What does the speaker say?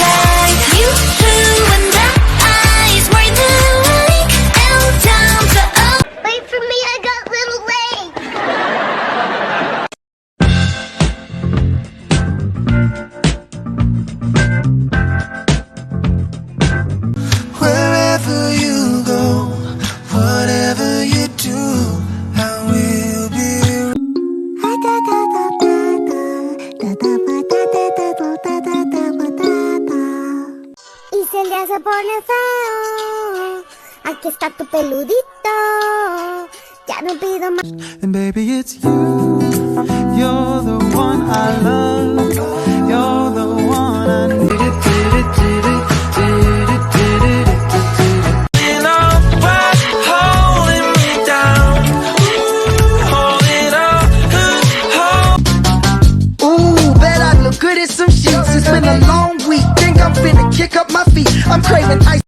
like you and eyes were the like L down to O. Wait for me, I got little legs. Wherever you go, whatever you do, I will be. Y si el día se pone feo, aquí está tu peludito. Ya no pido más. And baby, it's you. You're the one I love. You're the one I need. Holding me down. Holding up. Ooh, bet I look good in some sheets. It's been a long week. Think I'm finna kick up my feet. I'm craving ice.